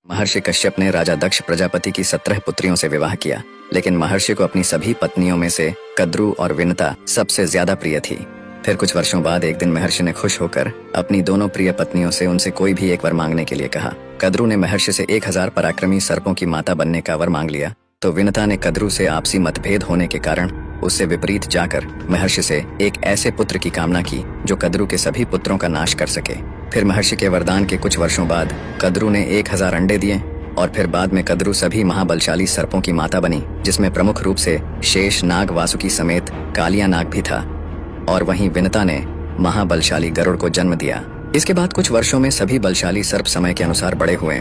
महर्षि कश्यप ने राजा दक्ष प्रजापति की 17 पुत्रियों से विवाह किया, लेकिन महर्षि को अपनी सभी पत्नियों में से कद्रु और विनता सबसे ज्यादा प्रिय थी। फिर कुछ वर्षों बाद एक दिन महर्षि ने खुश होकर अपनी दोनों प्रिय पत्नियों से उनसे कोई भी एक वर मांगने के लिए कहा। कद्रु ने महर्षि से 1000 पराक्रमी सर्पों की माता बनने का वर मांग लिया, तो विनता ने कद्रु से आपसी मतभेद होने के कारण उससे विपरीत जाकर महर्षि से एक ऐसे पुत्र की कामना की जो कद्रु के सभी पुत्रों का नाश कर सके। फिर महर्षि के वरदान के कुछ वर्षों बाद कद्रु ने 1000 अंडे दिए और फिर बाद में कद्रु सभी महाबलशाली सर्पों की माता बनी, जिसमें प्रमुख रूप से शेष नाग वासुकी समेत कालिया नाग भी था। और वहीं विनता ने महाबलशाली गरुड़ को जन्म दिया। इसके बाद कुछ वर्षों में सभी बलशाली सर्प समय के अनुसार बड़े हुए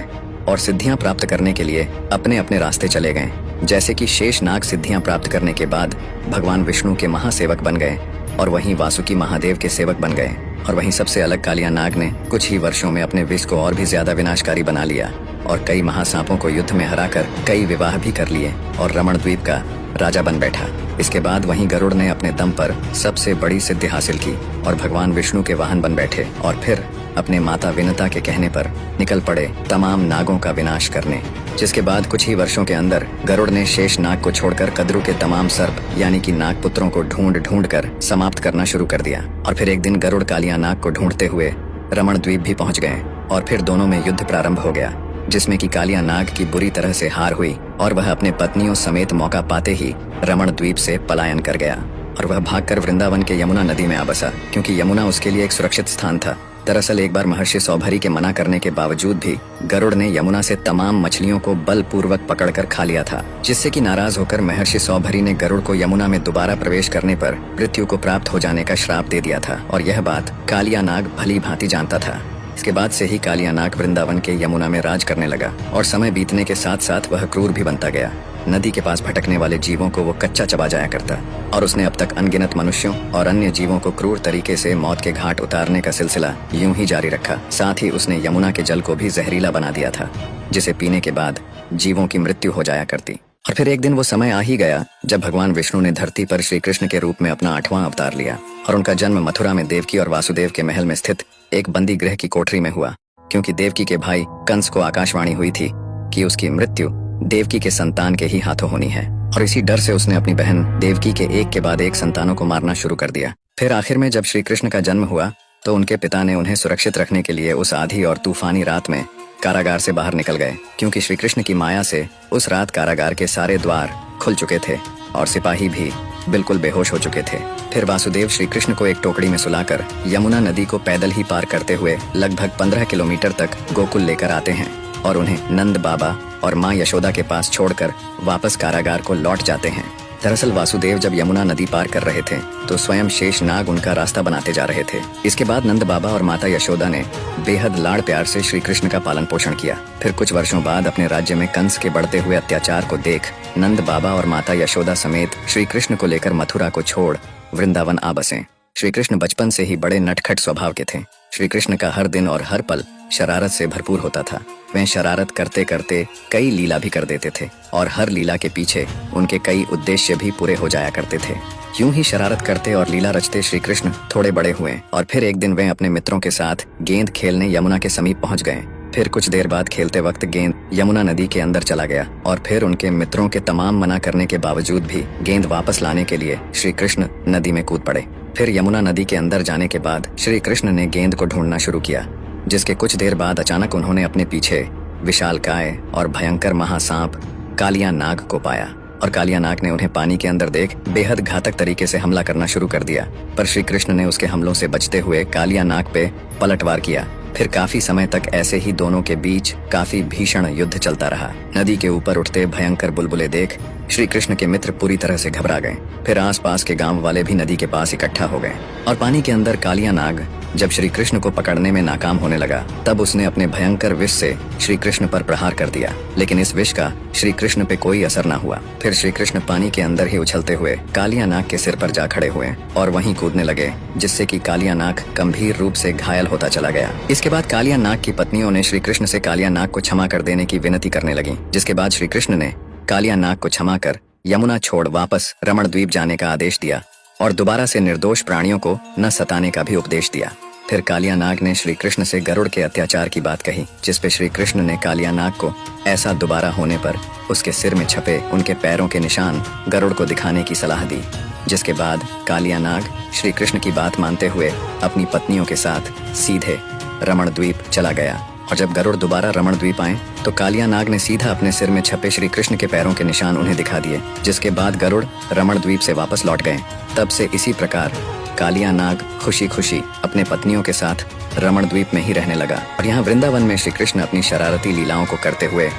और सिद्धियां प्राप्त करने के लिए अपने अपने रास्ते चले गए। जैसे कि शेष नाग सिद्धियां प्राप्त करने के बाद भगवान विष्णु के महासेवक बन गए और वहीं वासुकी महादेव के सेवक बन गए, और वहीं सबसे अलग कालिया नाग ने कुछ ही वर्षों में अपने विष को और भी ज्यादा विनाशकारी बना लिया और कई महासापों को युद्ध में हराकर कई विवाह भी कर लिए और रमण द्वीप का राजा बन बैठा। इसके बाद वहीं गरुड़ ने अपने दम पर सबसे बड़ी सिद्धि हासिल की और भगवान विष्णु के वाहन बन बैठे और फिर अपने माता विनता के कहने पर निकल पड़े तमाम नागों का विनाश करने। जिसके बाद कुछ ही वर्षों के अंदर गरुड़ ने शेष नाग को छोड़कर कद्रु के तमाम सर्प यानी कि नाग पुत्रों को ढूंढ ढूंढ कर समाप्त करना शुरू कर दिया। और फिर एक दिन गरुड़ कालिया नाग को ढूंढते हुए रमण द्वीप भी पहुंच गए और फिर दोनों में युद्ध प्रारंभ हो गया, जिसमें कि कालिया नाग की बुरी तरह से हार हुई और वह अपने पत्नियों समेत मौका पाते ही रमण द्वीप से पलायन कर गया और वह भागकर वृंदावन के यमुना नदी में आ बसा, क्योंकि यमुना उसके लिए एक सुरक्षित स्थान था। दरअसल एक बार महर्षि सौभरी के मना करने के बावजूद भी गरुड़ ने यमुना से तमाम मछलियों को बलपूर्वक पकड़कर खा लिया था, जिससे कि नाराज होकर महर्षि सौभरी ने गरुड़ को यमुना में दोबारा प्रवेश करने पर मृत्यु को प्राप्त हो जाने का श्राप दे दिया था। और यह बात कालिया नाग भली भांति जानता था। इसके बाद से ही कालिया नाग वृंदावन के यमुना में राज करने लगा और समय बीतने के साथ साथ वह क्रूर भी बनता गया। नदी के पास भटकने वाले जीवों को वो कच्चा चबा जाया करता और उसने अब तक अनगिनत मनुष्यों और अन्य जीवों को क्रूर तरीके से मौत के घाट उतारने का सिलसिला यूं ही जारी रखा। साथ ही उसने यमुना के जल को भी जहरीला बना दिया था, जिसे पीने के बाद जीवों की मृत्यु हो जाया करती। और फिर एक दिन वो समय आ ही गया जब भगवान विष्णु ने धरती पर श्री कृष्ण के रूप में अपना 8वां अवतार लिया और उनका जन्म मथुरा में देवकी और वासुदेव के महल में स्थित एक बंदी गृह की कोठरी में हुआ, क्योंकि देवकी के भाई कंस को आकाशवाणी हुई थी कि उसकी मृत्यु देवकी के संतान के ही हाथों होनी है, और इसी डर से उसने अपनी बहन देवकी के एक के बाद एक संतानों को मारना शुरू कर दिया। फिर आखिर में जब श्री कृष्ण का जन्म हुआ तो उनके पिता ने उन्हें सुरक्षित रखने के लिए उस आधी और तूफानी रात में कारागार से बाहर निकल गए, क्योंकि श्री कृष्ण की माया से उस रात कारागार के सारे द्वार खुल चुके थे और सिपाही भी बिल्कुल बेहोश हो चुके थे। फिर वासुदेव श्री कृष्ण को एक टोकरी में सुलाकर यमुना नदी को पैदल ही पार करते हुए लगभग 15 किलोमीटर तक गोकुल लेकर आते हैं और उन्हें नंद बाबा और माँ यशोदा के पास छोड़कर वापस कारागार को लौट जाते हैं। दरअसल वासुदेव जब यमुना नदी पार कर रहे थे तो स्वयं शेष नाग उनका रास्ता बनाते जा रहे थे। इसके बाद नंद बाबा और माता यशोदा ने बेहद लाड़ प्यार से श्री कृष्ण का पालन पोषण किया। फिर कुछ वर्षों बाद अपने राज्य में कंस के बढ़ते हुए अत्याचार को देख नंद बाबा और माता यशोदा समेत श्री कृष्ण को लेकर मथुरा को छोड़ वृंदावन आ बसे। श्री कृष्ण बचपन से ही बड़े नटखट स्वभाव के थे। श्री कृष्ण का हर दिन और हर पल शरारत से भरपूर होता था। वे शरारत करते करते कई लीला भी कर देते थे और हर लीला के पीछे उनके कई उद्देश्य भी पूरे हो जाया करते थे। यूं ही शरारत करते और लीला रचते श्री कृष्ण थोड़े बड़े हुए और फिर एक दिन वे अपने मित्रों के साथ गेंद खेलने यमुना के समीप पहुंच गए। फिर कुछ देर बाद खेलते वक्त गेंद यमुना नदी के अंदर चला गया और फिर उनके मित्रों के तमाम मना करने के बावजूद भी गेंद वापस लाने के लिए श्री कृष्ण नदी में कूद पड़े। फिर यमुना नदी के अंदर जाने के बाद श्री कृष्ण ने गेंद को ढूंढना शुरू किया, जिसके कुछ देर बाद अचानक उन्होंने अपने पीछे विशालकाय और भयंकर महासांप कालिया नाग को पाया और कालिया नाग ने उन्हें पानी के अंदर देख बेहद घातक तरीके से हमला करना शुरू कर दिया। पर श्री कृष्ण ने उसके हमलों से बचते हुए कालिया नाग पे पलटवार किया। फिर काफी समय तक ऐसे ही दोनों के बीच काफी भीषण युद्ध चलता रहा। नदी के ऊपर उठते भयंकर बुलबुले देख श्री कृष्ण के मित्र पूरी तरह से घबरा गए। फिर आसपास के गांव वाले भी नदी के पास इकट्ठा हो गए और पानी के अंदर कालिया नाग जब श्री कृष्ण को पकड़ने में नाकाम होने लगा तब उसने अपने भयंकर विष से श्री कृष्ण पर प्रहार कर दिया, लेकिन इस विष का श्री कृष्ण पे कोई असर न हुआ। फिर श्री कृष्ण पानी के अंदर ही उछलते हुए कालिया नाग के सिर पर जा खड़े हुए और वहीं कूदने लगे, जिससे कि कालिया नाग गंभीर रूप से घायल होता चला गया। इसके बाद कालिया नाग की पत्नियों ने श्री कृष्ण से कालिया नाग को क्षमा कर देने की विनती करने लगी, जिसके बाद श्री कृष्ण ने कालिया नाग को क्षमा कर यमुना छोड़ वापस रमण द्वीप जाने का आदेश दिया और दोबारा से निर्दोष प्राणियों को न सताने का भी उपदेश दिया। फिर कालिया नाग ने श्री कृष्ण से गरुड़ के अत्याचार की बात कही, जिस पे श्री कृष्ण ने कालिया नाग को ऐसा दोबारा होने पर उसके सिर में छपे उनके पैरों के निशान गरुड़ को दिखाने की सलाह दी। जिसके बाद कालिया नाग श्री कृष्ण की बात मानते हुए अपनी पत्नियों के साथ सीधे रमण द्वीप चला गया। और जब गरुड़ दोबारा रमण द्वीप आए तो कालिया नाग ने सीधा अपने सिर में छपे श्री कृष्ण के पैरों के निशान उन्हें दिखा दिए। जिसके बाद गरुड़ रमण द्वीप से वापस लौट गए। तब से इसी प्रकार कालिया नाग खुशी खुशी अपने पत्नियों के साथ रमण द्वीप में ही रहने लगा। और यहाँ वृंदावन में श्री कृष्ण अपनी शरारती लीलाओं को करते हुए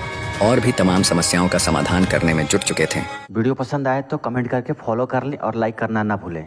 और भी तमाम समस्याओं का समाधान करने में जुट चुके थे। वीडियो पसंद आए तो कमेंट करके फॉलो कर लें और लाइक करना ना भूलें।